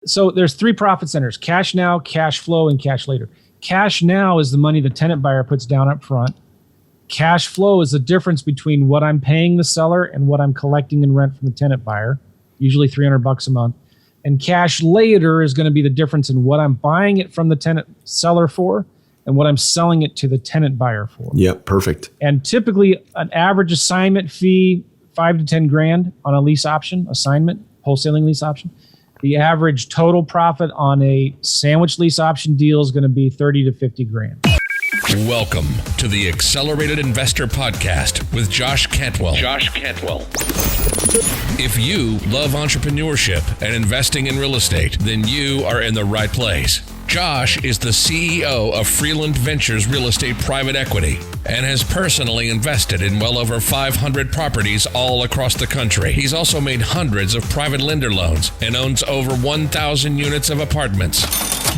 So there's three profit centers: cash now, cash flow, and cash later. Cash now is the money the tenant buyer puts down up front. Cash flow is the difference between what I'm paying the seller and what I'm collecting in rent from the tenant buyer, usually $300 a month. And cash later is going to be the difference in what I'm buying it from the tenant seller for and what I'm selling it to the tenant buyer for. Yep, perfect. And typically an average assignment fee, $5 to $10,000 on a lease option assignment, wholesaling lease option. The average total profit on a sandwich lease option deal is going to be 30 to 50 grand. Welcome to the Accelerated Investor Podcast with Josh Cantwell. If you love entrepreneurship and investing in real estate, then you are in the right place. Josh is the CEO of Freeland Ventures Real Estate Private Equity and has personally invested in well over 500 properties all across the country. He's also made hundreds of private lender loans and owns over 1,000 units of apartments.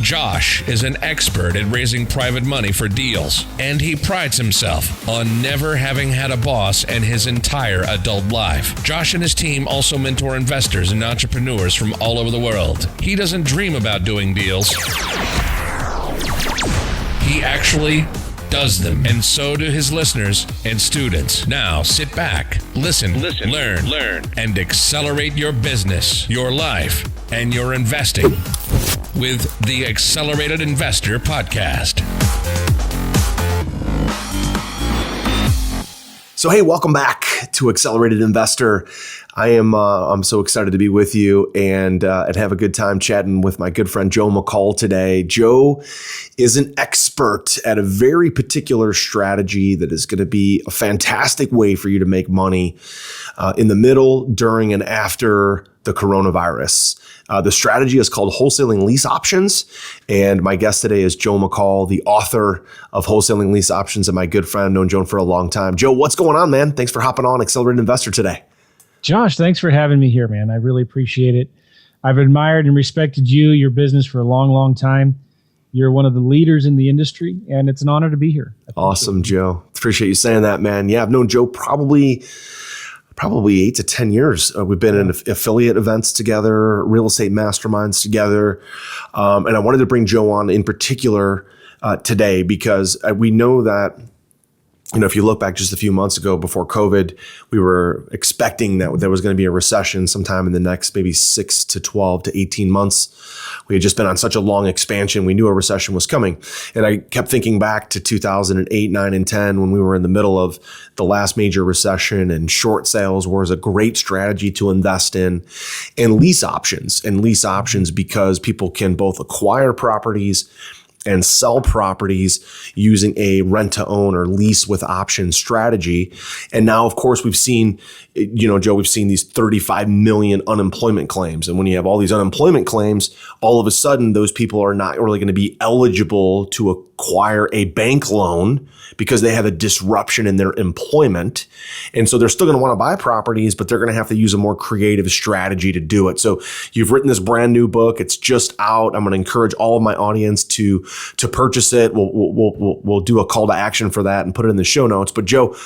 Josh is an expert at raising private money for deals, and he prides himself on never having had a boss in his entire adult life. Josh and his team also mentor investors and entrepreneurs from all over the world. He doesn't dream about doing deals. He actually does them, and so do his listeners and students. Now sit back, listen, learn, and accelerate your business, your life, and your investing with the Accelerated Investor Podcast. So, hey, welcome back to Accelerated Investor. I'm so excited to be with you and have a good time chatting with my good friend Joe McCall today. Joe is an expert at a very particular strategy that is going to be a fantastic way for you to make money in the middle, during, and after the coronavirus. The strategy is called Wholesaling Lease Options. And my guest today is Joe McCall, the author of Wholesaling Lease Options and my good friend, known Joe for a long time. Joe, what's going on, man? Thanks for hopping on Accelerated Investor today. Josh, thanks for having me here, man. I really appreciate it. I've admired and respected your business for a long, long time. You're one of the leaders in the industry, and it's an honor to be here. Awesome, Joe. Appreciate you saying that, man. Yeah, I've known Joe probably 8 to 10 years. We've been in affiliate events together, real estate masterminds together. And I wanted to bring Joe on in particular today because we know that, if you look back just a few months ago before COVID, we were expecting that there was going to be a recession sometime in the next maybe 6 to 12 to 18 months. We had just been on such a long expansion. We knew a recession was coming. And I kept thinking back to 2008, 9, and 10 when we were in the middle of the last major recession, and short sales was a great strategy to invest in, and lease options. And lease options because people can both acquire properties and sell properties using a rent-to-own or lease with option strategy. And now, of course, we've seen, Joe, we've seen these 35 million unemployment claims. And when you have all these unemployment claims, all of a sudden, those people are not really going to be eligible to acquire a bank loan because they have a disruption in their employment. And so they're still going to want to buy properties, but they're going to have to use a more creative strategy to do it. So you've written this brand new book. It's just out. I'm going to encourage all of my audience to purchase it. We'll do a call to action for that and put it in the show notes. But Joe,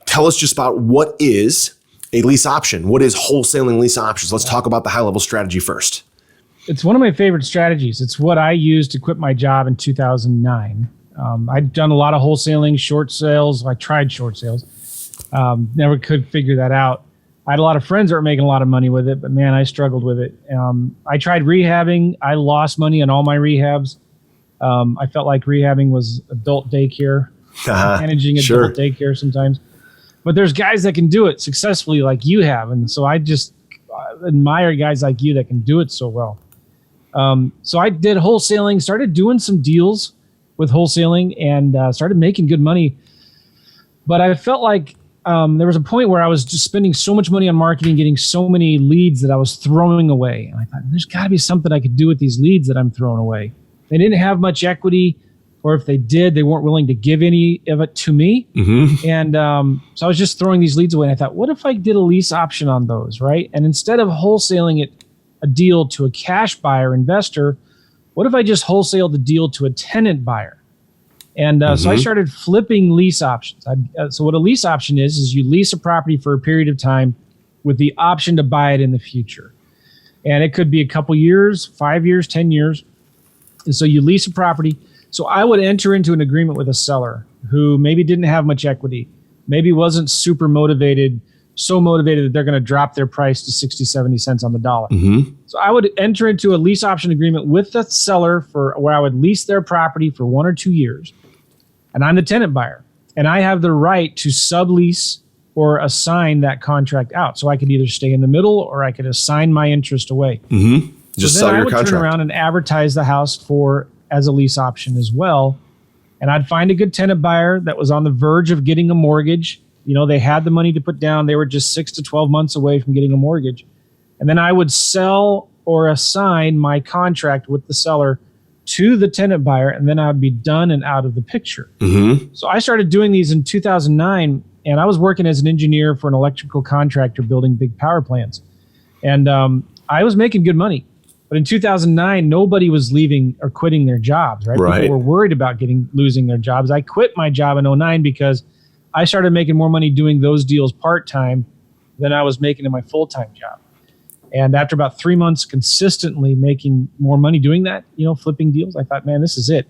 tell us just about what is a lease option? What is wholesaling lease options? Let's talk about the high level strategy first. It's one of my favorite strategies. It's what I used to quit my job in 2009. I'd done a lot of wholesaling, short sales. I tried short sales. Never could figure that out. I had a lot of friends that were making a lot of money with it, but man, I struggled with it. I tried rehabbing. I lost money on all my rehabs. I felt like rehabbing was adult daycare, managing adult daycare sometimes. But there's guys that can do it successfully like you have. And so I just admire guys like you that can do it so well. So I did wholesaling, started doing some deals with wholesaling, and started making good money. But I felt like there was a point where I was just spending so much money on marketing, getting so many leads that I was throwing away. And I thought, there's got to be something I could do with these leads that I'm throwing away. They didn't have much equity, or if they did, they weren't willing to give any of it to me. Mm-hmm. And so I was just throwing these leads away. And I thought, what if I did a lease option on those, right? And instead of wholesaling it a deal to a cash buyer investor, what if I just wholesale the deal to a tenant buyer? And so I started flipping lease options. So what a lease option is you lease a property for a period of time with the option to buy it in the future. And it could be a couple years, 5 years, 10 years. And so you lease a property. So I would enter into an agreement with a seller who maybe didn't have much equity, maybe wasn't super motivated, so motivated that they're going to drop their price to 60, 70 cents on the dollar. So I would enter into a lease option agreement with the seller for where I would lease their property for 1 or 2 years. And I'm the tenant buyer. And I have the right to sublease or assign that contract out. So I could either stay in the middle or I could assign my interest away. Just So sell then I your would contract. turn around and advertise the house as a lease option as well. And I'd find a good tenant buyer that was on the verge of getting a mortgage. You know, they had the money to put down. They were just 6 to 12 months away from getting a mortgage. And then I would sell or assign my contract with the seller to the tenant buyer, and then I would be done and out of the picture. So I started doing these in 2009, and I was working as an engineer for an electrical contractor building big power plants. And I was making good money. But in 2009, nobody was leaving or quitting their jobs, right? People were worried about losing their jobs. I quit my job in 2009 because I started making more money doing those deals part-time than I was making in my full-time job. And after about 3 months consistently making more money doing that, you know, flipping deals, I thought, man, this is it.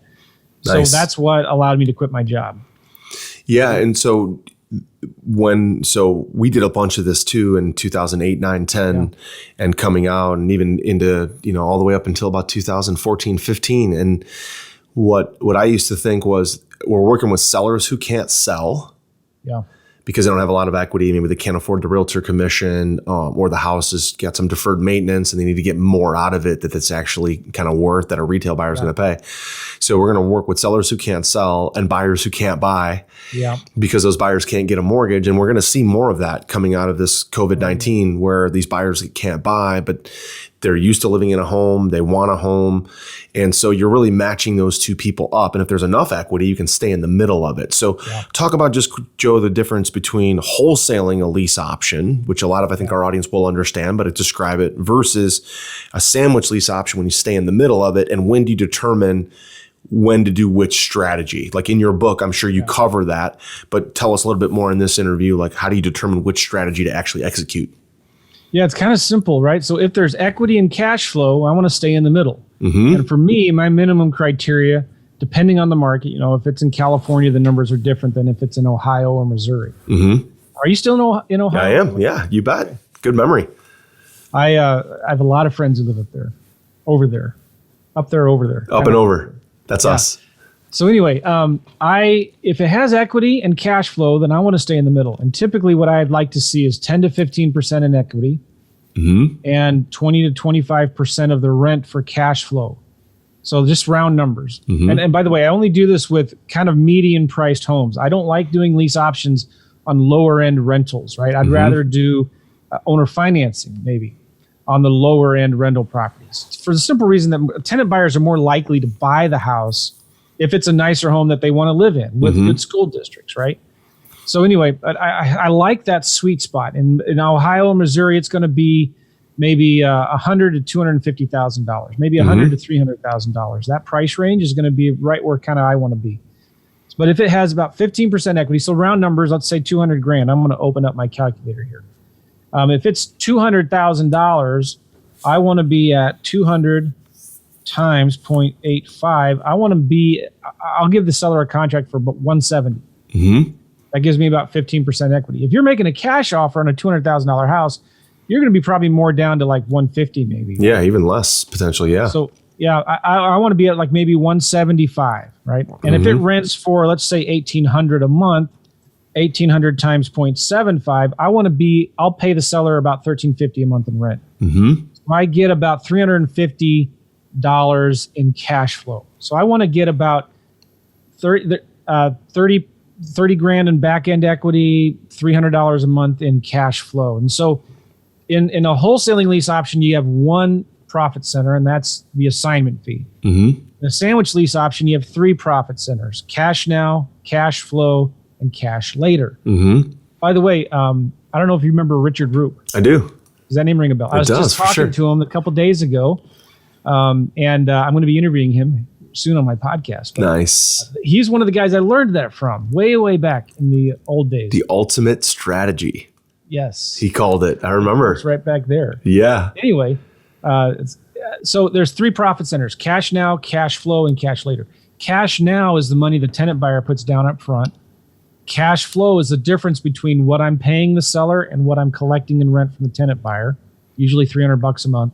Nice. So that's what allowed me to quit my job. Yeah. And so we did a bunch of this too in 2008, 9, 10 and coming out and even into, you know, all the way up until about 2014, 15. And what I used to think was we're working with sellers who can't sell. Yeah. Because they don't have a lot of equity. Maybe they can't afford the realtor commission, or the house has got some deferred maintenance and they need to get more out of it that's actually kind of worth that a retail buyer is going to pay. So we're going to work with sellers who can't sell and buyers who can't buy because those buyers can't get a mortgage. And we're going to see more of that coming out of this COVID-19 where these buyers can't buy, but they're used to living in a home. They want a home. And so you're really matching those two people up. And if there's enough equity, you can stay in the middle of it. So talk about just, Joe, the difference between wholesaling a lease option, which a lot of, I think our audience will understand, but describe it, versus a sandwich lease option when you stay in the middle of it. And when do you determine when to do which strategy? Like in your book, I'm sure you cover that, but tell us a little bit more in this interview, like how do you determine which strategy to actually execute? Yeah, it's kind of simple, right? So if there's equity and cash flow, I want to stay in the middle. And for me, my minimum criteria, depending on the market, you know, if it's in California, the numbers are different than if it's in Ohio or Missouri. Are you still in Ohio? I am. Yeah, you bet. Good memory. I have a lot of friends who live up there, over there. Up and over. That's us. So anyway, if it has equity and cash flow, then I want to stay in the middle. And typically what I'd like to see is 10 to 15% in equity and 20 to 25% of the rent for cash flow. So just round numbers. And by the way, I only do this with kind of median priced homes. I don't like doing lease options on lower end rentals, right? I'd rather do owner financing maybe on the lower end rental properties for the simple reason that tenant buyers are more likely to buy the house if it's a nicer home that they want to live in with good school districts, right? So anyway, I like that sweet spot. In Ohio and Missouri, it's going to be maybe $100,000 to $250,000, maybe $100,000 to $300,000. That price range is going to be right where kind of I want to be. But if it has about 15% equity, so round numbers, let's say $200,000. I'm going to open up my calculator here. If it's $200,000, I want to be at 200 times 0.85. I'll give the seller a contract for 170. That gives me about 15% equity. If you're making a cash offer on a $200,000 house, you're going to be probably more down to like 150 maybe. Yeah, even less potentially. Yeah. So yeah, I want to be at like maybe 175, right? And if it rents for, let's say $1,800 a month, 1,800 times 0.75, I'll pay the seller about $1,350 a month in rent. So I get about $350 in cash flow. So I want to get about 30 grand in back end equity, $300 a month in cash flow. And so in a wholesaling lease option, you have one profit center, and that's the assignment fee. In a sandwich lease option, you have three profit centers: cash now, cash flow, and cash later. By the way, I don't know if you remember Richard Roop. I do. Does that name ring a bell? I was just talking to him a couple days ago, and I'm going to be interviewing him soon on my podcast. But nice. He's one of the guys I learned that from way back in the old days. The ultimate strategy. Yes. He called it. I remember. It's right back there. Yeah. Anyway, So there's three profit centers: cash now, cash flow, and cash later. Cash now is the money the tenant buyer puts down up front. Cash flow is the difference between what I'm paying the seller and what I'm collecting in rent from the tenant buyer, usually $300 a month.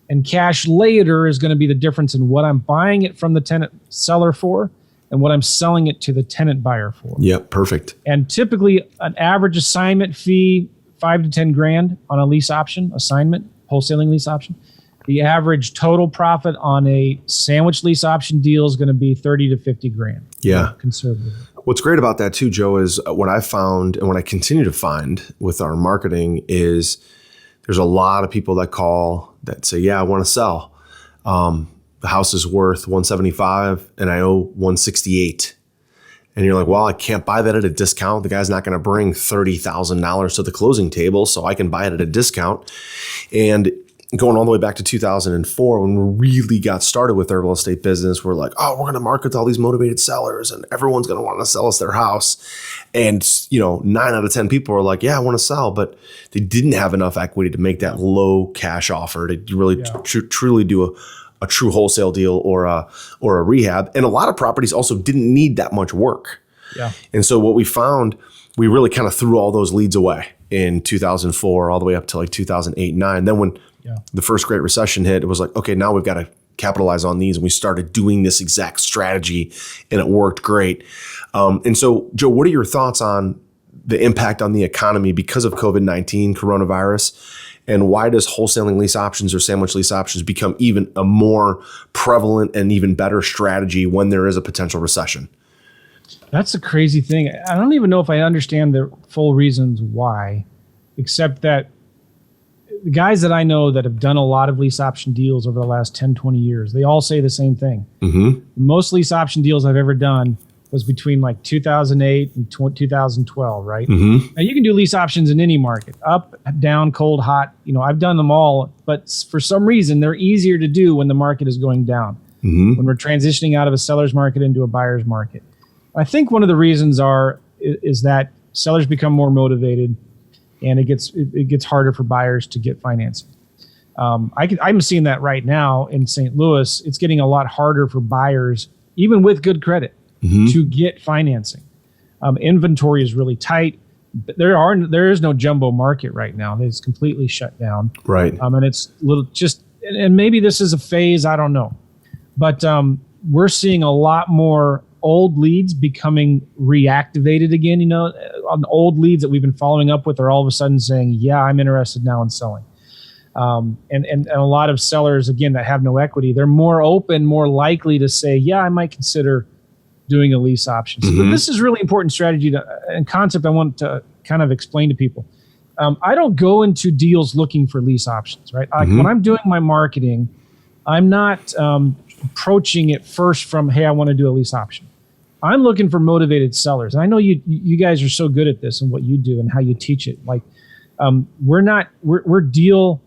And cash later is going to be the difference in what I'm buying it from the tenant seller for and what I'm selling it to the tenant buyer for. Yep, perfect. And typically an average assignment fee, $5 to $10,000 on a lease option assignment, wholesaling lease option. The average total profit on a sandwich lease option deal is going to be 30 to 50 grand. Yeah. Conservative. What's great about that too, Joe, is what I found and what I continue to find with our marketing is there's a lot of people that call that say, yeah, I want to sell. The house is worth 175 and I owe 168. And you're like, well, I can't buy that at a discount. The guy's not going to bring $30,000 to the closing table, so I can buy it at a discount. And going all the way back to 2004, when we really got started with our real estate business, we're like, oh, we're going to market to all these motivated sellers and everyone's going to want to sell us their house. And, 9 out of 10 people are like, yeah, I want to sell, but they didn't have enough equity to make that low cash offer to really truly do a true wholesale deal or a rehab. And a lot of properties also didn't need that much work. Yeah. And so what we found, we really kind of threw all those leads away in 2004 all the way up to like 2008, 9. Then when the first Great Recession hit, it was like, okay, now we've got to capitalize on these. And we started doing this exact strategy and it worked great. And so, Joe, what are your thoughts on the impact on the economy because of COVID-19, coronavirus? And why does wholesaling lease options or sandwich lease options become even a more prevalent and even better strategy when there is a potential recession? That's a crazy thing. I don't even know if I understand the full reasons why, except that the guys that I know that have done a lot of lease option deals over the last 10, 20 years, they all say the same thing. Mm-hmm. Most lease option deals I've ever done was between like 2008 and 2012, right? Mm-hmm. Now you can do lease options in any market, up, down, cold, hot. I've done them all, but for some reason they're easier to do when the market is going down, when we're transitioning out of a seller's market into a buyer's market. I think one of the reasons is that sellers become more motivated, and it gets harder for buyers to get financing. I'm seeing that right now in St. Louis. It's getting a lot harder for buyers, even with good credit, to get financing. Inventory is really tight. There is no jumbo market right now. It's completely shut down. Right. And it's and maybe this is a phase. I don't know, but we're seeing a lot more old leads becoming reactivated again. On old leads that we've been following up with are all of a sudden saying, yeah, I'm interested now in selling. And a lot of sellers, again, that have no equity, they're more open, more likely to say, yeah, I might consider doing a lease option. So this is really important strategy and concept I want to kind of explain to people. I don't go into deals looking for lease options, right? When I'm doing my marketing, I'm not approaching it first from, hey, I want to do a lease option. I'm looking for motivated sellers. And I know you guys are so good at this and what you do and how you teach it. Like, we're deal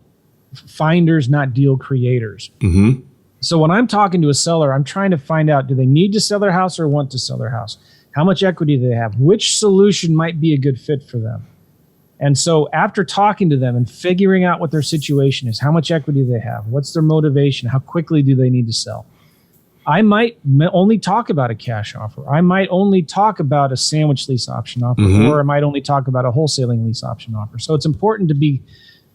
finders, not deal creators. Mm-hmm. So when I'm talking to a seller, I'm trying to find out, do they need to sell their house or want to sell their house? How much equity do they have? Which solution might be a good fit for them? And so after talking to them and figuring out what their situation is, how much equity they have, what's their motivation, how quickly do they need to sell? I might only talk about a cash offer. I might only talk about a sandwich lease option offer, or I might only talk about a wholesaling lease option offer. So it's important to be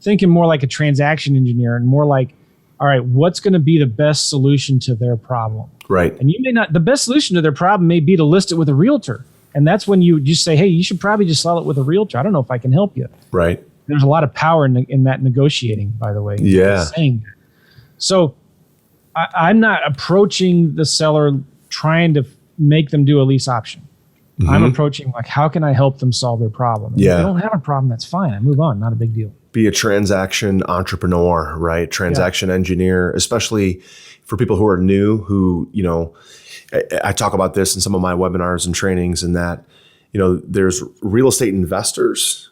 thinking more like a transaction engineer and more like, all right, what's going to be the best solution to their problem? Right. And the best solution to their problem may be to list it with a realtor. And that's when you just say, hey, you should probably just sell it with a realtor. I don't know if I can help you. Right. There's a lot of power in that negotiating, by the way. Yeah. Saying that. So I'm not approaching the seller trying to make them do a lease option. I'm approaching like, how can I help them solve their problem? And if they don't have a problem, that's fine. I move on. Not a big deal. Be a transaction entrepreneur, right? Transaction engineer, especially for people who are new, who, I talk about this in some of my webinars and trainings, and that, there's real estate investors,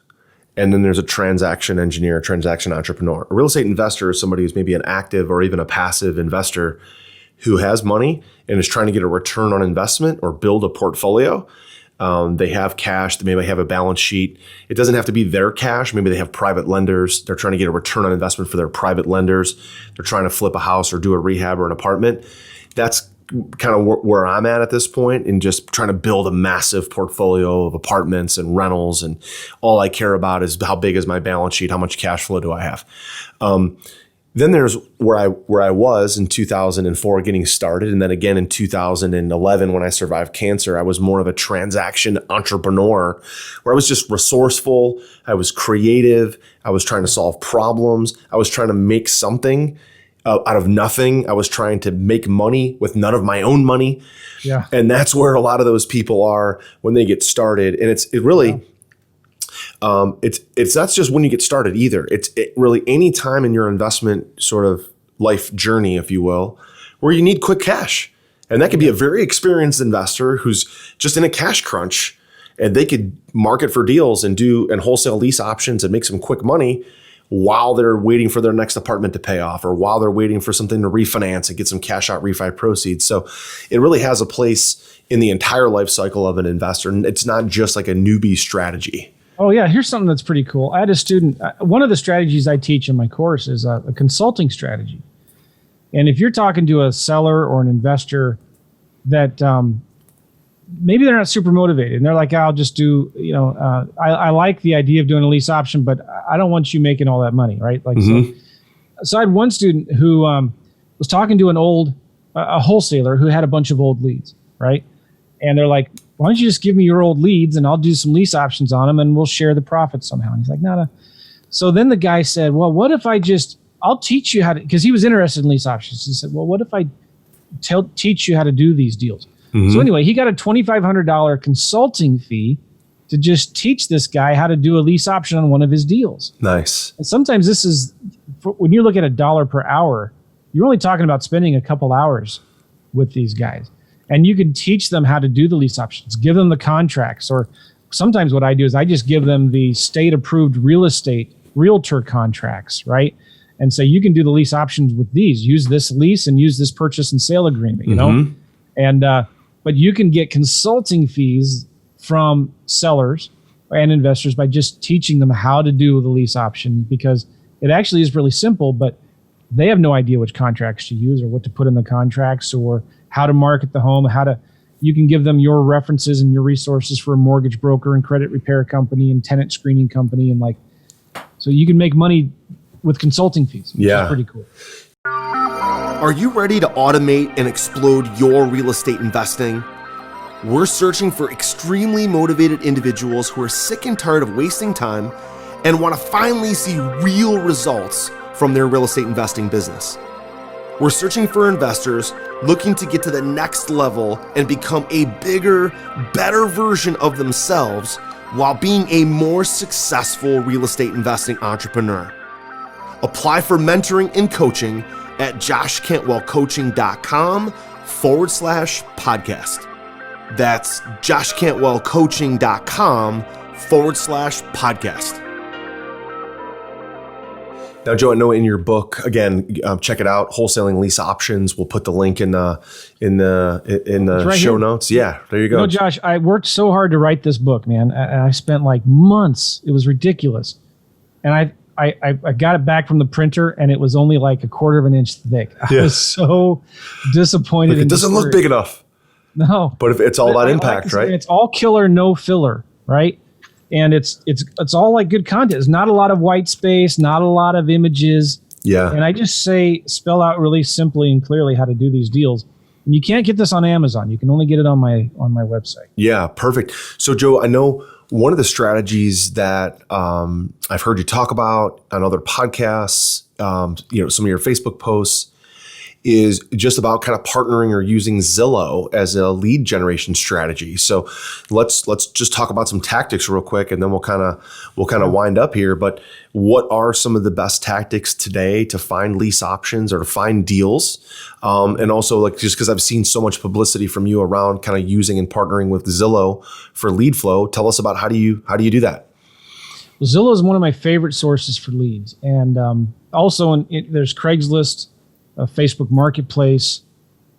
and then there's a transaction engineer, transaction entrepreneur. A real estate investor is somebody who's maybe an active or even a passive investor who has money and is trying to get a return on investment or build a portfolio. They have cash. They maybe have a balance sheet. It doesn't have to be their cash. Maybe they have private lenders. They're trying to get a return on investment for their private lenders. They're trying to flip a house or do a rehab or an apartment. That's kind of where I'm at this point, and just trying to build a massive portfolio of apartments and rentals. And all I care about is how big is my balance sheet? How much cash flow do I have? Then there's where I was in 2004 getting started. And then again in 2011, when I survived cancer, I was more of a transaction entrepreneur where I was just resourceful. I was creative. I was trying to solve problems. I was trying to make something out of nothing. I was trying to make money with none of my own money. Yeah. And that's where a lot of those people are when they get started. And it's that's just when you get started either. It really any time in your investment sort of life journey, if you will, where you need quick cash. And that could be a very experienced investor who's just in a cash crunch, and they could market for deals and wholesale lease options and make some quick money while they're waiting for their next apartment to pay off, or while they're waiting for something to refinance and get some cash out refi proceeds. So it really has a place in the entire life cycle of an investor. And it's not just like a newbie strategy. Oh, yeah. Here's something that's pretty cool. I had a student, one of the strategies I teach in my course is a consulting strategy. And if you're talking to a seller or an investor that maybe they're not super motivated and they're like, I'll just do, I like the idea of doing a lease option, but I don't want you making all that money, right? Like, so I had one student who was talking to a wholesaler who had a bunch of old leads, right? And they're like, why don't you just give me your old leads and I'll do some lease options on them and we'll share the profits somehow. And he's like, no. So then the guy said, well, what if I'll teach you how to, because he was interested in lease options. He said, well, what if I teach you how to do these deals? So anyway, he got a $2,500 consulting fee to just teach this guy how to do a lease option on one of his deals. Nice. And sometimes this is, when you look at $1 per hour, you're only talking about spending a couple hours with these guys. And you can teach them how to do the lease options, give them the contracts, or sometimes what I do is I just give them the state-approved realtor contracts, right? And say, you can do the lease options with these. Use this lease and use this purchase and sale agreement, you know? And but you can get consulting fees from sellers and investors by just teaching them how to do the lease option, because it actually is really simple, but they have no idea which contracts to use or what to put in the contracts or how to market the home, you can give them your references and your resources for a mortgage broker and credit repair company and tenant screening company. And so you can make money with consulting fees, which is pretty cool. Are you ready to automate and explode your real estate investing? We're searching for extremely motivated individuals who are sick and tired of wasting time and want to finally see real results from their real estate investing business. We're searching for investors looking to get to the next level and become a bigger, better version of themselves while being a more successful real estate investing entrepreneur. Apply for mentoring and coaching at joshcantwellcoaching.com/podcast. That's joshcantwellcoaching.com/podcast. Now, Joe, I know in your book, again, check it out, Wholesaling Lease Options. We'll put the link in the right show here. notes. Yeah, there you go. No, Josh, I worked so hard to write this book, man. I spent like months. It was ridiculous. And I got it back from the printer, and it was only like 1/4 of an inch thick. I was so disappointed. It doesn't look big enough. No. But it's all about impact, right? It's all killer, no filler, right? And it's all like good content. There's not a lot of white space, not a lot of images. Yeah. And I just spell out really simply and clearly how to do these deals. And you can't get this on Amazon. You can only get it on my website. Yeah, perfect. So, Joe, I know one of the strategies that I've heard you talk about on other podcasts, some of your Facebook posts, is just about kind of partnering or using Zillow as a lead generation strategy. So let's just talk about some tactics real quick, and then we'll kind of wind up here. But what are some of the best tactics today to find lease options or to find deals? And also, just because I've seen so much publicity from you around kind of using and partnering with Zillow for lead flow, tell us about how do you do that? Well, Zillow is one of my favorite sources for leads, and also there's Craigslist, Facebook Marketplace.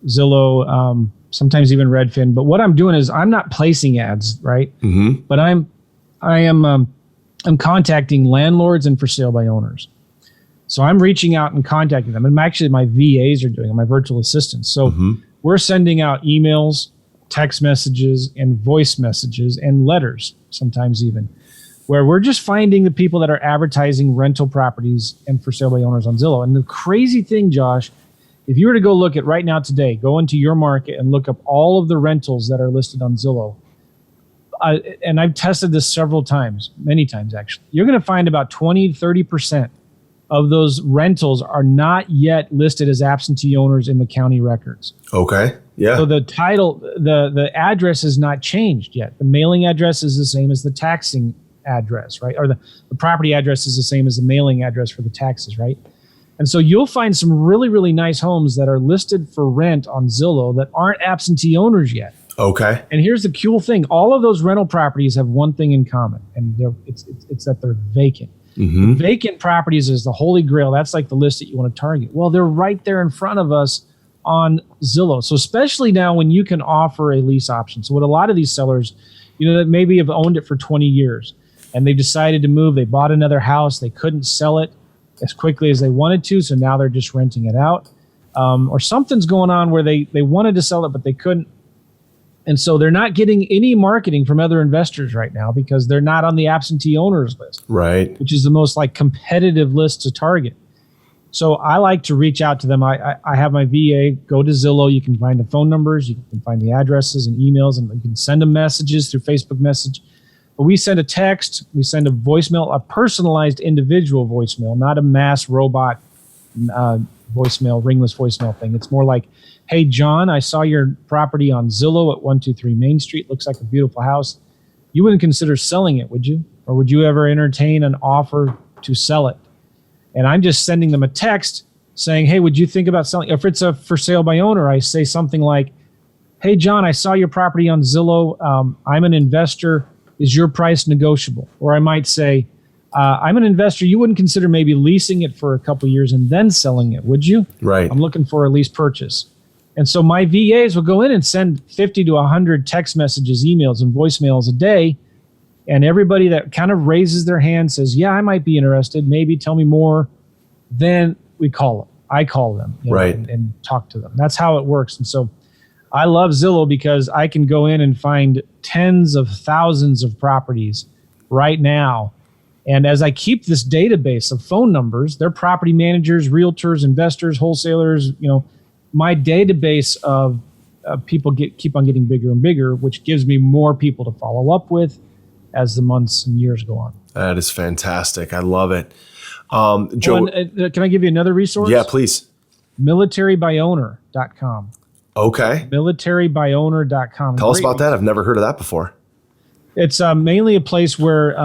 Zillow, sometimes even Redfin. But what I'm doing is I'm not placing ads, right? But I'm contacting landlords and for sale by owners. So I'm reaching out and contacting them. And actually my VAs are doing it, my virtual assistants. So we're sending out emails, text messages, and voice messages, and letters, sometimes even, where we're just finding the people that are advertising rental properties and for sale by owners on Zillow. And the crazy thing, Josh, if you were to go look at right now today, go into your market and look up all of the rentals that are listed on Zillow, and I've tested this several times, many times actually, you're going to find about 20, 30% of those rentals are not yet listed as absentee owners in the county records. Okay. Yeah. So the title, the address is not changed yet. The mailing address is the same as the taxing address, right? Or the property address is the same as the mailing address for the taxes, right? And so you'll find some really, really nice homes that are listed for rent on Zillow that aren't absentee owners yet. Okay. And here's the cool thing. All of those rental properties have one thing in common, and it's that they're vacant. Vacant properties is the holy grail. That's like the list that you want to target. Well, they're right there in front of us on Zillow. So especially now when you can offer a lease option. So what a lot of these sellers, that maybe have owned it for 20 years and they've decided to move, they bought another house, they couldn't sell it as quickly as they wanted to, so now they're just renting it out. Or something's going on where they wanted to sell it, but they couldn't. And so they're not getting any marketing from other investors right now because they're not on the absentee owners list, right? Which is the most competitive list to target. So I like to reach out to them. I have my VA go to Zillow. You can find the phone numbers, you can find the addresses and emails, and you can send them messages through Facebook Message. But we send a text, we send a voicemail, a personalized individual voicemail, not a mass robot voicemail, ringless voicemail thing. It's more like, hey, John, I saw your property on Zillow at 123 Main Street. Looks like a beautiful house. You wouldn't consider selling it, would you? Or would you ever entertain an offer to sell it? And I'm just sending them a text saying, hey, would you think about selling? If it's a for sale by owner, I say something like, hey, John, I saw your property on Zillow. I'm an investor. Is your price negotiable? Or I might say, I'm an investor. You wouldn't consider maybe leasing it for a couple of years and then selling it, would you? Right. I'm looking for a lease purchase. And so my VAs will go in and send 50 to 100 text messages, emails, and voicemails a day. And everybody that kind of raises their hand says, yeah, I might be interested. Maybe tell me more. Then we call them. I call them right. and talk to them. That's how it works. And so I love Zillow because I can go in and find tens of thousands of properties right now. And as I keep this database of phone numbers, they're property managers, realtors, investors, wholesalers, my database of people keep on getting bigger and bigger, which gives me more people to follow up with as the months and years go on. That is fantastic. I love it. Joe, can I give you another resource? Yeah, please. MilitaryByOwner.com. Okay. MilitaryByOwner.com. Tell us about that. I've never heard of that before. It's mainly a place where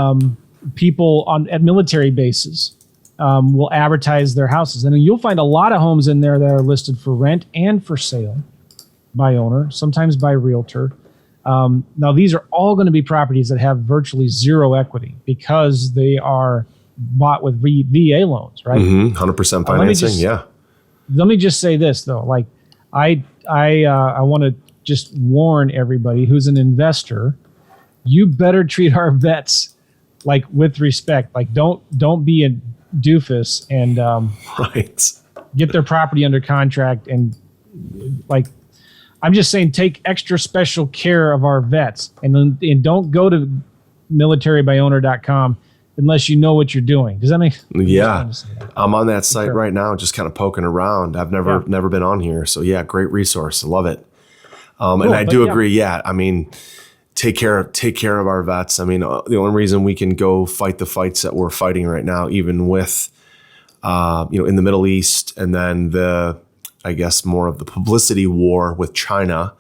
people at military bases will advertise their houses. And you'll find a lot of homes in there that are listed for rent and for sale by owner, sometimes by realtor. Now, these are all going to be properties that have virtually zero equity because they are bought with VA loans, right? 100% financing, Let me just say this, though. I want to just warn everybody who's an investor, you better treat our vets with respect. Don't be a doofus and right. Get their property under contract and I'm just saying take extra special care of our vets and don't go to militarybyowner.com unless you know what you're doing. Does that make sense? Yeah. I'm on that site right now, just kind of poking around. I've never been on here. So yeah, great resource. I love it. Cool, and I do agree. Yeah. I mean, take care of our vets. I mean, the only reason we can go fight the fights that we're fighting right now, even with, in the Middle East, and then I guess more of the publicity war with China,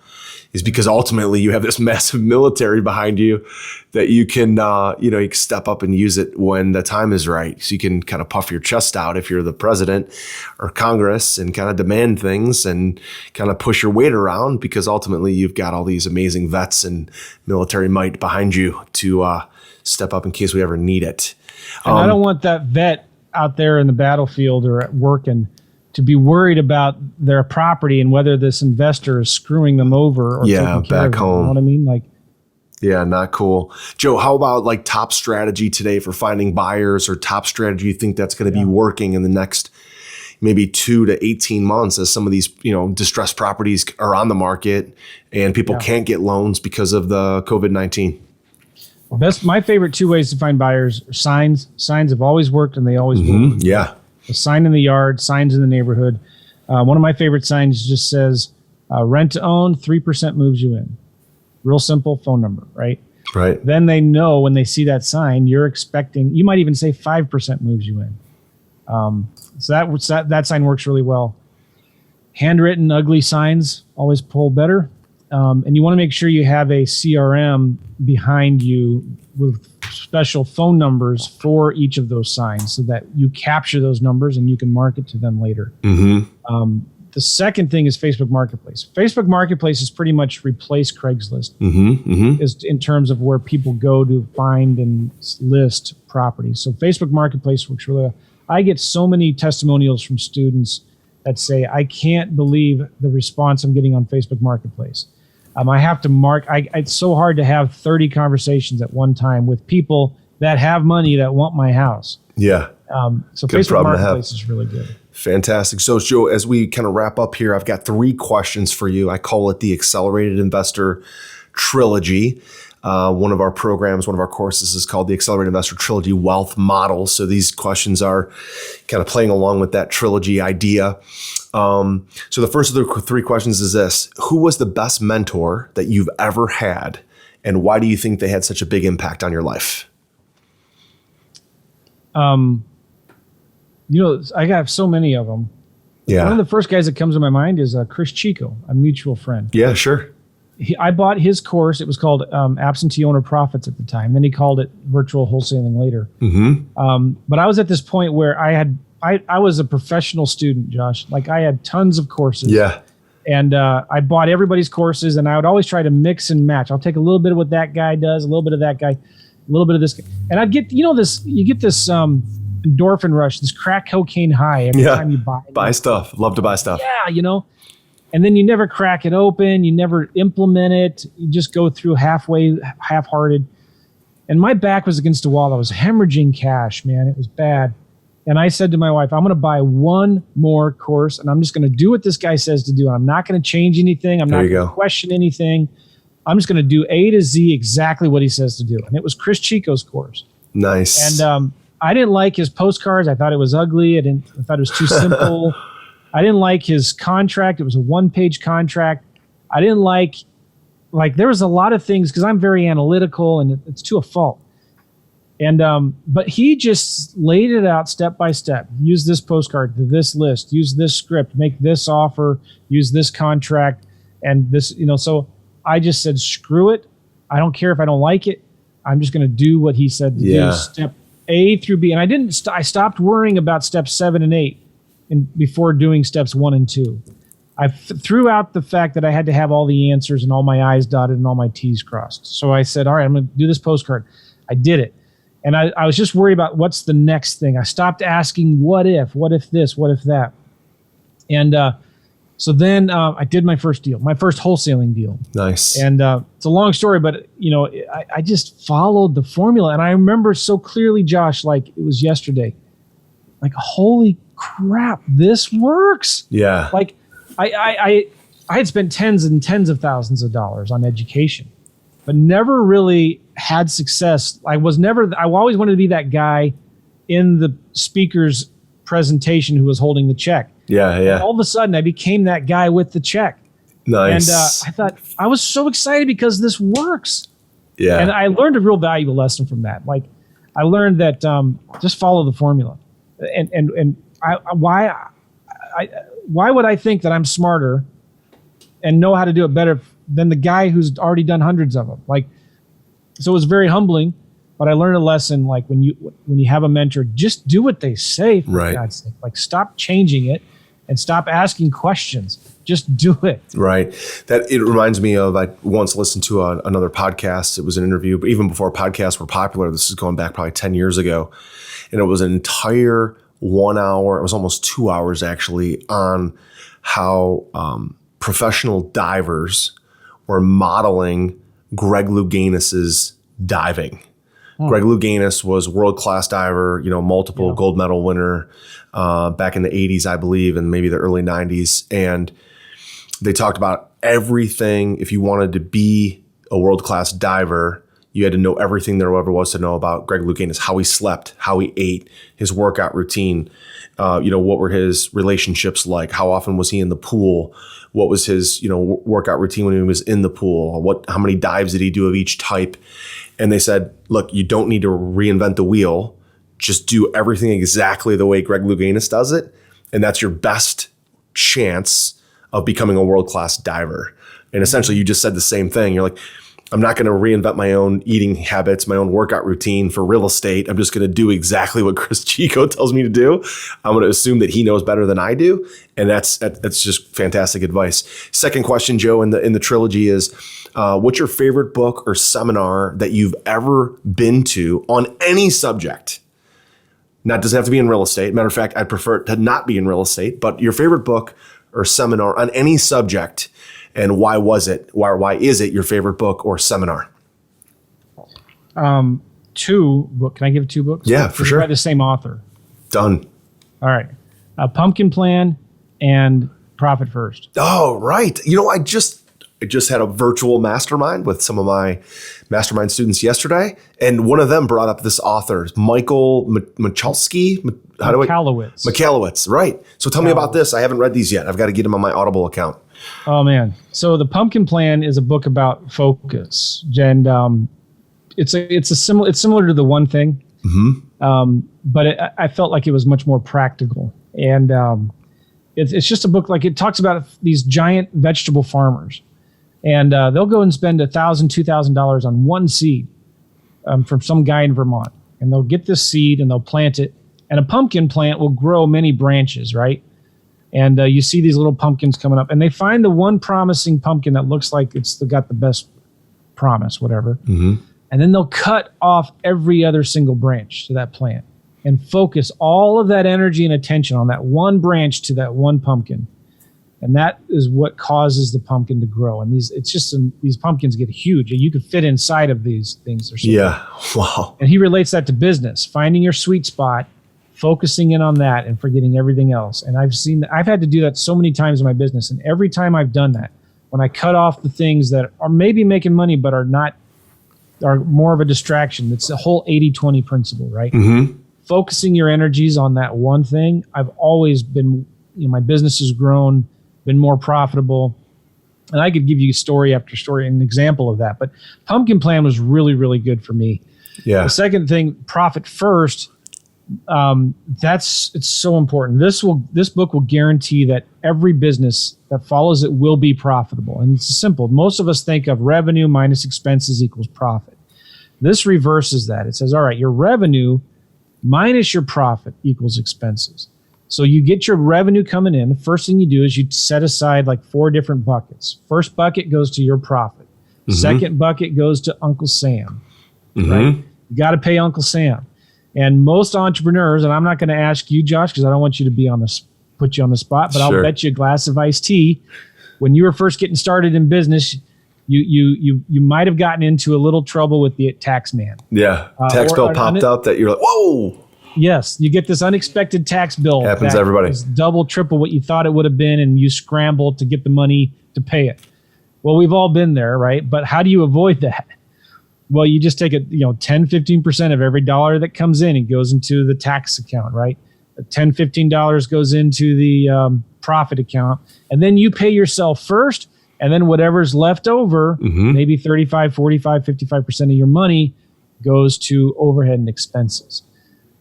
is because ultimately you have this massive military behind you that you can, you can step up and use it when the time is right. So you can kind of puff your chest out if you're the president or Congress and kind of demand things and kind of push your weight around, because ultimately you've got all these amazing vets and military might behind you to step up in case we ever need it. And I don't want that vet out there in the battlefield or at work and to be worried about their property and whether this investor is screwing them over or taking care back of them. home. You know what I mean? Like, yeah, not cool. Joe, how about like top strategy today for finding buyers, or top strategy you think that's going to be working in the next maybe 2 to 18 months as some of these, distressed properties are on the market and people can't get loans because of the COVID-19? My favorite 2 ways to find buyers are signs. Signs have always worked, and they always will. Yeah. A sign in the yard, signs in the neighborhood. One of my favorite signs just says, rent to own, 3% moves you in. Real simple, phone number, right? Right. Then they know when they see that sign, you're expecting, you might even say 5% moves you in. So that sign works really well. Handwritten, ugly signs always pull better. And you want to make sure you have a CRM behind you with special phone numbers for each of those signs so that you capture those numbers and you can market to them later. The second thing is Facebook Marketplace. Facebook Marketplace has pretty much replaced Craigslist is in terms of where people go to find and list properties. So Facebook Marketplace works really well. I get so many testimonials from students that say, I can't believe the response I'm getting on Facebook Marketplace. I have to it's so hard to have 30 conversations at one time with people that have money that want my house. Yeah. So Good Facebook Marketplace is really good. Fantastic. So, Joe, as we kind of wrap up here, I've got 3 questions for you. I call it the Accelerated Investor Trilogy. One of our programs, one of our courses is called the Accelerated Investor Trilogy Wealth Model. So these questions are kind of playing along with that trilogy idea. So the first of the 3 questions is this: who was the best mentor that you've ever had, and why do you think they had such a big impact on your life? I got so many of them. Yeah. One of the first guys that comes to my mind is Chris Chico, a mutual friend. Yeah, sure. I bought his course. It was called Absentee Owner Profits at the time. Then he called it Virtual Wholesaling later. But I was at this point where I was a professional student, Josh. Like, I had tons of courses. Yeah. And I bought everybody's courses, and I would always try to mix and match. I'll take a little bit of what that guy does, a little bit of that guy, a little bit of this guy. And I'd get, you get this endorphin rush, this crack cocaine high every time you buy stuff. Love to buy stuff. Yeah, and then you never crack it open. You never implement it. You just go through half-hearted. And my back was against the wall. I was hemorrhaging cash, man. It was bad. And I said to my wife, I'm going to buy one more course, and I'm just going to do what this guy says to do. And I'm not going to change anything. I'm not going to question anything. I'm just going to do A to Z exactly what he says to do. And it was Chris Chico's course. Nice. And I didn't like his postcards. I thought it was ugly. I thought it was too simple. I didn't like his contract. It was a 1-page contract. I didn't like there was a lot of things, because I'm very analytical, and it's to a fault. And but he just laid it out step by step. Use this postcard to this list. Use this script. Make this offer. Use this contract. And this, so I just said, screw it. I don't care if I don't like it. I'm just going to do what he said to do. Step A through B. And I stopped worrying about steps 7 and 8 before doing steps 1 and 2. I threw out the fact that I had to have all the answers and all my I's dotted and all my T's crossed. So I said, all right, I'm going to do this postcard. I did it. And I was just worried about what's the next thing. I stopped asking, what if this, what if that? And so then I did my first deal, my first wholesaling deal. Nice. And it's a long story, but I just followed the formula. And I remember so clearly, Josh, like it was yesterday, like, holy crap, this works. Yeah. Like I had spent tens and tens of thousands of dollars on education, but never really had success. I always wanted to be that guy in the speaker's presentation who was holding the check. Yeah. And all of a sudden I became that guy with the check. Nice. And I thought, I was so excited because this works. Yeah. And I learned a real valuable lesson from that. Like, I learned that just follow the formula. And why would I think that I'm smarter and know how to do it better than the guy who's already done hundreds of them? Like, so it was very humbling, but I learned a lesson. Like, when you have a mentor, just do what they say, for God's sake. Like, stop changing it and stop asking questions. Just do it. Right. It reminds me of, I once listened to another podcast. It was an interview, but even before podcasts were popular, this is going back probably 10 years ago. And it was an entire 1 hour, it was almost 2 hours actually, on how professional divers were modeling Greg Louganis's diving. Greg Louganis was a world-class diver, multiple gold medal winner back in the 80s, I believe, and maybe the early 90s. And they talked about everything. If you wanted to be a world-class diver, you had to know everything there ever was to know about Greg Louganis, how he slept, how he ate, his workout routine, what were his relationships like, how often was he in the pool, what was his workout routine when he was in the pool, how many dives did he do of each type. And they said, look, you don't need to reinvent the wheel. Just do everything exactly the way Greg Louganis does it. And that's your best chance of becoming a world-class diver. And essentially you just said the same thing. You're like, I'm not going to reinvent my own eating habits, my own workout routine for real estate. I'm just going to do exactly what Chris Chico tells me to do. I'm going to assume that he knows better than I do. And that's just fantastic advice. Second question, Joe, in the trilogy is, what's your favorite book or seminar that you've ever been to on any subject? Now, it doesn't have to be in real estate. Matter of fact, I'd prefer it to not be in real estate, but your favorite book or seminar on any subject, and why was it? Why is it your favorite book or seminar? Two book. Can I give 2 books? Yeah, for sure. By the same author. Done. All right. Pumpkin Plan and Profit First. Oh, right. I just had a virtual mastermind with some of my mastermind students yesterday, and one of them brought up this author, Michael Michalski. Michalowicz, right. So tell me about this. I haven't read these yet. I've got to get them on my Audible account. Oh, man. So the Pumpkin Plan is a book about focus. And it's similar to The One Thing. Mm-hmm. But I felt like it was much more practical. And it's just a book, like it talks about these giant vegetable farmers. And they'll go and spend $1,000, $2,000 on one seed from some guy in Vermont. And they'll get this seed and they'll plant it. And a pumpkin plant will grow many branches, right? And you see these little pumpkins coming up. And they find the one promising pumpkin that looks like it's got the best promise, whatever. Mm-hmm. And then they'll cut off every other single branch to that plant and focus all of that energy and attention on that one branch to that one pumpkin. And that is what causes the pumpkin to grow. And these pumpkins get huge. You could fit inside of these things. Yeah. Wow. And he relates that to business, finding your sweet spot, focusing in on that and forgetting everything else. And I've had to do that so many times in my business. And every time I've done that, when I cut off the things that are maybe making money, but are more of a distraction, it's the whole 80-20 principle, right? Mm-hmm. Focusing your energies on that one thing. I've always been, my business has grown, been more profitable. And I could give you story after story, an example of that. But Pumpkin Plan was really, really good for me. Yeah. The second thing, Profit First, it's so important. This book will guarantee that every business that follows it will be profitable. And it's simple. Most of us think of revenue minus expenses equals profit. This reverses that. It says, all right, your revenue minus your profit equals expenses. So you get your revenue coming in. The first thing you do is you set aside like 4 different buckets. First bucket goes to your profit. Mm-hmm. Second bucket goes to Uncle Sam, mm-hmm. right? You got to pay Uncle Sam. And most entrepreneurs, and I'm not going to ask you, Josh, because I don't want you to put you on the spot, but sure. I'll bet you a glass of iced tea. When you were first getting started in business, you might have gotten into a little trouble with the tax man. Yeah, tax bill popped up that you're like, whoa. Yes, you get this unexpected tax bill. Happens to everybody. Is double, triple what you thought it would have been, and you scramble to get the money to pay it. Well, we've all been there, right? But how do you avoid that? Well, you just take 10, 15% of every dollar that comes in and goes into the tax account, right? $10, $15 goes into the profit account. And then you pay yourself first. And then whatever's left over, mm-hmm. maybe 35, 45, 55% of your money goes to overhead and expenses.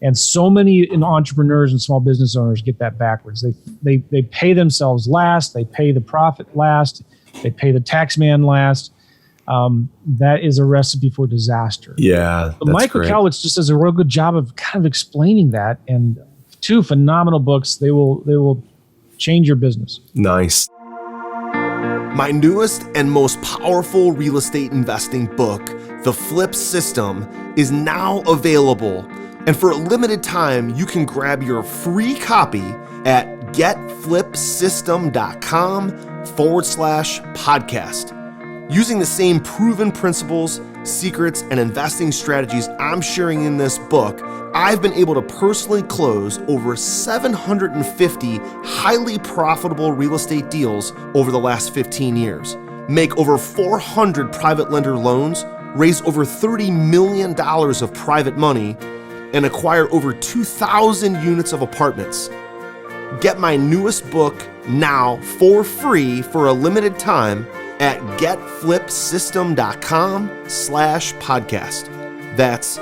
And so many entrepreneurs and small business owners get that backwards. They pay themselves last. They pay the profit last. They pay the tax man last. That is a recipe for disaster. Yeah, but Michael Michalowicz just does a real good job of kind of explaining that. And 2 phenomenal books. They will change your business. Nice. My newest and most powerful real estate investing book, The Flip System, is now available And for a limited time, you can grab your free copy at getflipsystem.com/podcast. Using the same proven principles, secrets, and investing strategies I'm sharing in this book, I've been able to personally close over 750 highly profitable real estate deals over the last 15 years, make over 400 private lender loans, raise over $30 million of private money, and acquire over 2,000 units of apartments. Get my newest book now for free for a limited time at getflipsystem.com/podcast. That's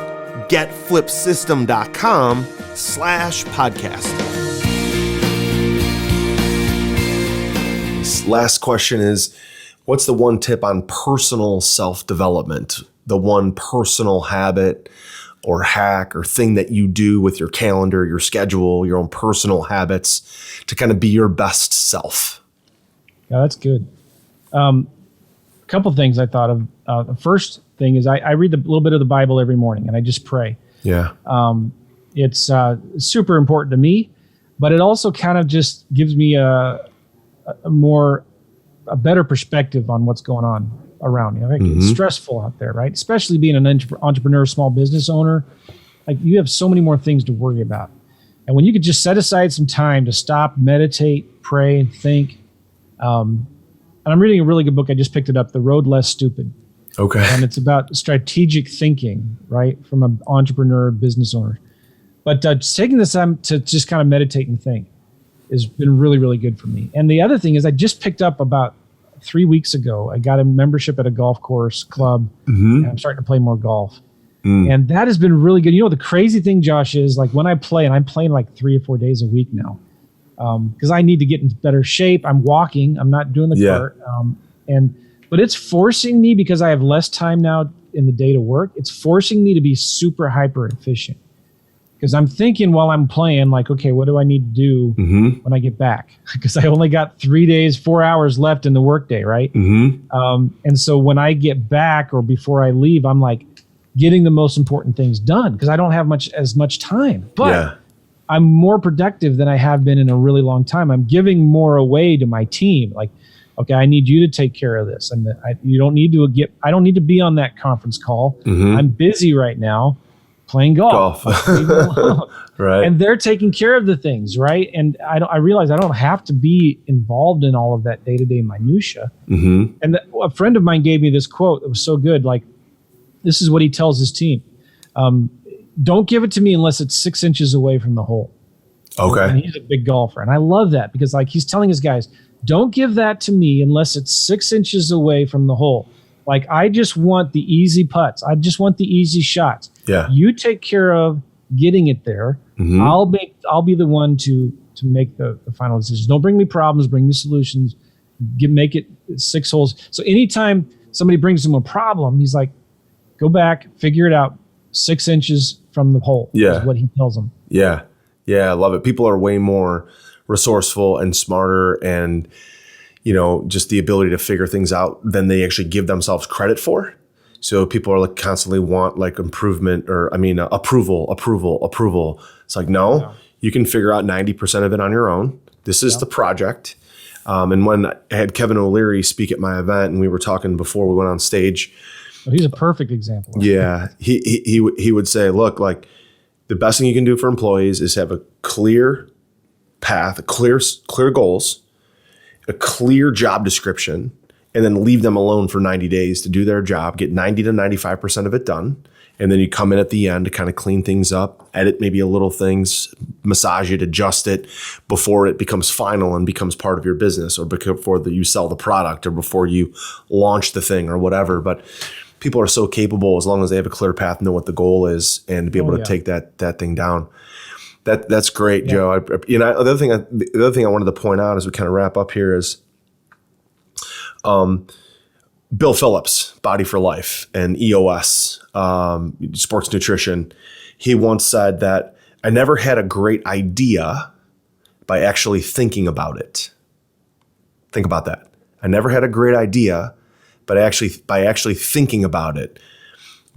getflipsystem.com/podcast. Last question is, what's the one tip on personal self-development? The one personal habit or hack or thing that you do with your calendar, your schedule, your own personal habits to kind of be your best self? Yeah, that's good. A couple things I thought of. The first thing is I read a little bit of the Bible every morning and I just pray. Yeah. It's super important to me, but it also kind of just gives me a better perspective on what's going on around me. Like, it's stressful out there, right? Especially being an entrepreneur, small business owner. Like, you have so many more things to worry about. And when you could just set aside some time to stop, meditate, pray, and think. And I'm reading a really good book. I just picked it up, The Road Less Stupid. Okay. And it's about strategic thinking, right? From an entrepreneur, business owner. But just taking this time to just kind of meditate and think has been really, really good for me. And the other thing is I just picked up about 3 weeks ago, I got a membership at a golf course club, and I'm starting to play more golf. And that has been really good. You know, the crazy thing, Josh, is like when I play, and I'm playing like 3 or 4 days a week now, because I need to get in better shape. I'm walking. I'm not doing the cart. But it's forcing me, because I have less time now in the day to work, it's forcing me to be super hyper efficient. Because I'm thinking while I'm playing, like, okay, what do I need to do when I get back? Because I only got 3 days, 4 hours left in the workday, right? And so when I get back or before I leave, I'm like getting the most important things done because I don't have as much time. But I'm more productive than I have been in a really long time. I'm giving more away to my team. Like, okay, I need you to take care of this, and I don't need to be on that conference call. I'm busy right now playing golf. Right. And they're taking care of the things, right? And I realize I don't have to be involved in all of that day-to-day minutia. And a friend of mine gave me this quote that was so good. Like, this is what he tells his team. Don't give it to me unless it's 6 inches away from the hole. Okay. And he's a big golfer. And I love that because, like, he's telling his guys, don't give that to me unless it's 6 inches away from the hole. Like, I just want the easy putts. I just want the easy shots. Yeah. You take care of getting it there. I'll be the one to make the final decisions. Don't bring me problems, bring me solutions. Make it 6 holes. So anytime somebody brings him a problem, he's like, go back, figure it out 6 inches from the hole. Yeah. Is what he tells them. Yeah. Yeah. I love it. People are way more resourceful and smarter and, you know, just the ability to figure things out than they actually give themselves credit for. So people are like constantly want like improvement or approval. It's like, no, you can figure out 90% of it on your own. This is the project. And when I had Kevin O'Leary speak at my event and we were talking before we went on stage. Well, he's a perfect example. Yeah. He would say, look, like the best thing you can do for employees is have a clear path, clear goals, a clear job description, and then leave them alone for 90 days to do their job, get 90 to 95% of it done. And then you come in at the end to kind of clean things up, edit maybe a little things, massage it, adjust it before it becomes final and becomes part of your business or before you sell the product or before you launch the thing or whatever. But people are so capable as long as they have a clear path, know what the goal is, and to be able to take that thing down. That's great, Joe. The other thing I wanted to point out as we kind of wrap up here is Bill Phillips, Body for Life, and EOS, sports nutrition. He once said that I never had a great idea by actually thinking about it. Think about that. I never had a great idea, but by actually thinking about it.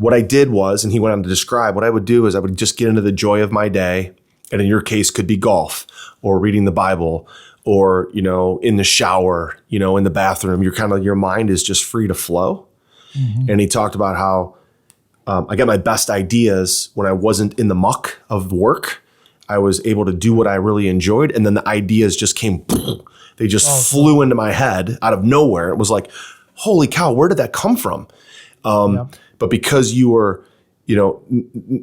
what I did was, and he went on to describe, what I would do is I would just get into the joy of my day. And in your case, could be golf or reading the Bible or, in the shower, in the bathroom. Your mind is just free to flow. Mm-hmm. And he talked about how I got my best ideas when I wasn't in the muck of work. I was able to do what I really enjoyed. And then the ideas just came, they just flew into my head out of nowhere. It was like, holy cow, where did that come from? But because you were,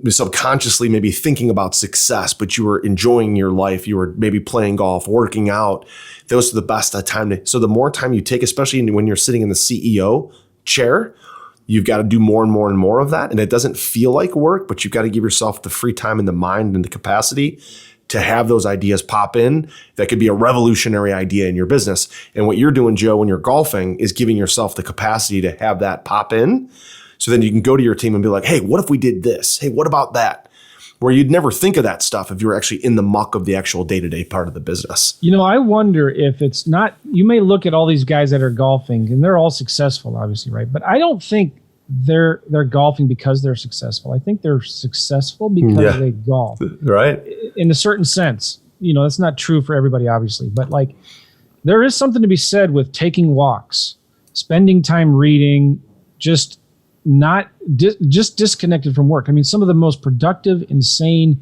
subconsciously maybe thinking about success, but you were enjoying your life, you were maybe playing golf, working out, those are the best time. So the more time you take, especially when you're sitting in the CEO chair, you've got to do more and more and more of that. And it doesn't feel like work, but you've got to give yourself the free time and the mind and the capacity to have those ideas pop in. That could be a revolutionary idea in your business. And what you're doing, Joe, when you're golfing is giving yourself the capacity to have that pop in. So then you can go to your team and be like, hey, what if we did this? Hey, what about that? Where you'd never think of that stuff if you were actually in the muck of the actual day-to-day part of the business. I wonder if it's not, you may look at all these guys that are golfing and they're all successful, obviously, right? But I don't think they're golfing because they're successful. I think they're successful because they golf. Right. In a certain sense. That's not true for everybody, obviously. But there is something to be said with taking walks, spending time reading, just disconnected from work. I mean, some of the most productive, insane,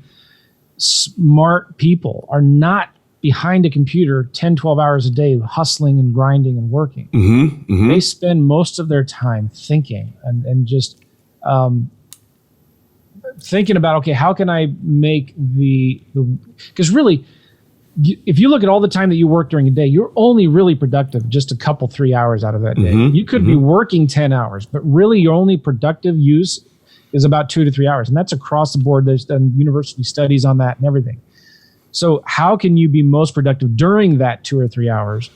smart people are not behind a computer 10, 12 hours a day, hustling and grinding and working. Mm-hmm, mm-hmm. They spend most of their time thinking and just thinking about, okay, how can I make because really, if you look at all the time that you work during a day, you're only really productive just a couple, 3 hours out of that day. Mm-hmm, you could be working 10 hours, but really your only productive use is about 2 to 3 hours. And that's across the board. There's done university studies on that and everything. So how can you be most productive during that 2 or 3 hours?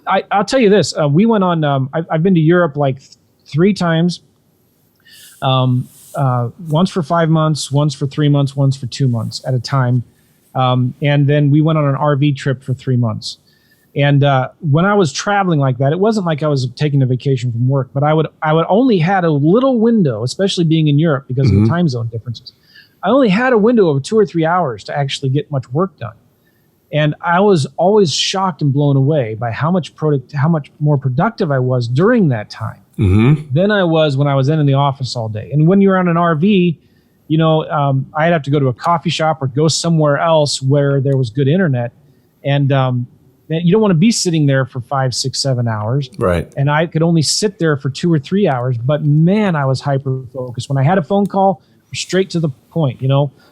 I'll tell you this. We went on, I've been to Europe 3 times. Once for 5 months, once for 3 months, once for 2 months at a time. And then we went on an RV trip for 3 months. And when I was traveling like that, it wasn't like I was taking a vacation from work, but I would only had a little window, especially being in Europe because of the time zone differences. I only had a window of 2 or 3 hours to actually get much work done. And I was always shocked and blown away by how much more productive I was during that time than I was when I was in the office all day. And when you're on an RV, I'd have to go to a coffee shop or go somewhere else where there was good internet. And you don't want to be sitting there for 5, 6, 7 hours. Right. And I could only sit there for 2 or 3 hours. But man, I was hyper focused. When I had a phone call, straight to the point,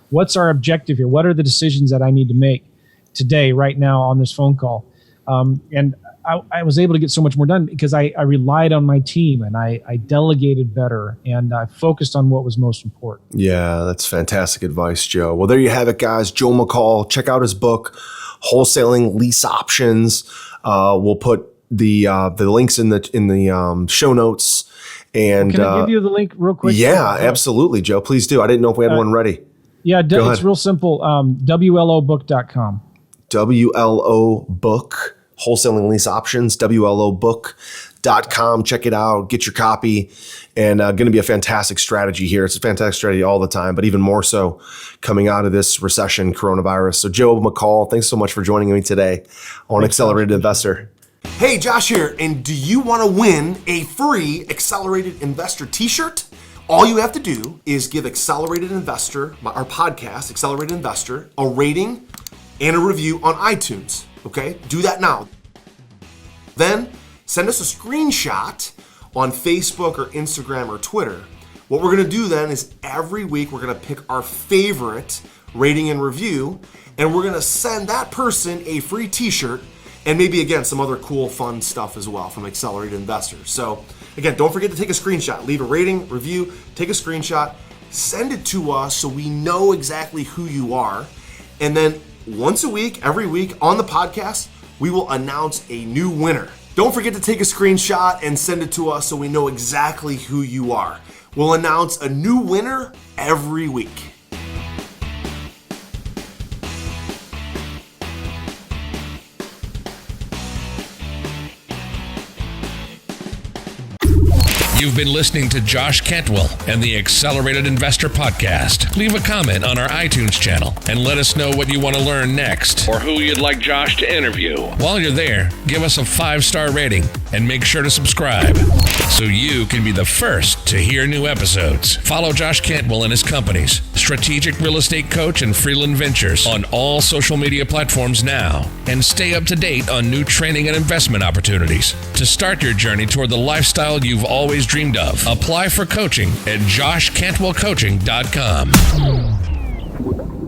what's our objective here? What are the decisions that I need to make today, right now on this phone call? And I was able to get so much more done because I relied on my team and I delegated better and I focused on what was most important. Yeah, that's fantastic advice, Joe. Well, there you have it, guys. Joe McCall. Check out his book, Wholesaling Lease Options. We'll put the links in the show notes. And can I give you the link real quick? Yeah, absolutely, Joe. Please do. I didn't know if we had one ready. Yeah, it's real simple. WLObook.com. WLO Book, Wholesaling Lease Options, WLObook.com. Check it out. Get your copy. And going to be a fantastic strategy here. It's a fantastic strategy all the time, but even more so coming out of this recession, coronavirus. So Joe McCall, thanks so much for joining me today on Accelerated Investor. Hey, Josh here, and do you want to win a free Accelerated Investor t-shirt? All you have to do is give Accelerated Investor, our podcast, Accelerated Investor, a rating and a review on iTunes, okay? Do that now. Then send us a screenshot on Facebook or Instagram or Twitter. What we're gonna do then is every week we're gonna pick our favorite rating and review, and we're gonna send that person a free t-shirt and maybe, again, some other cool, fun stuff as well from Accelerated Investors. So, again, don't forget to take a screenshot. Leave a rating, review, take a screenshot, send it to us so we know exactly who you are. And then once a week, every week on the podcast, we will announce a new winner. Don't forget to take a screenshot and send it to us so we know exactly who you are. We'll announce a new winner every week. You've been listening to Josh Cantwell and the Accelerated Investor Podcast. Leave a comment on our iTunes channel and let us know what you want to learn next or who you'd like Josh to interview. While you're there, give us a 5-star rating and make sure to subscribe so you can be the first to hear new episodes. Follow Josh Cantwell and his companies, Strategic Real Estate Coach and Freeland Ventures, on all social media platforms now, and stay up to date on new training and investment opportunities. To start your journey toward the lifestyle you've always dreamed of, apply for coaching at joshcantwellcoaching.com.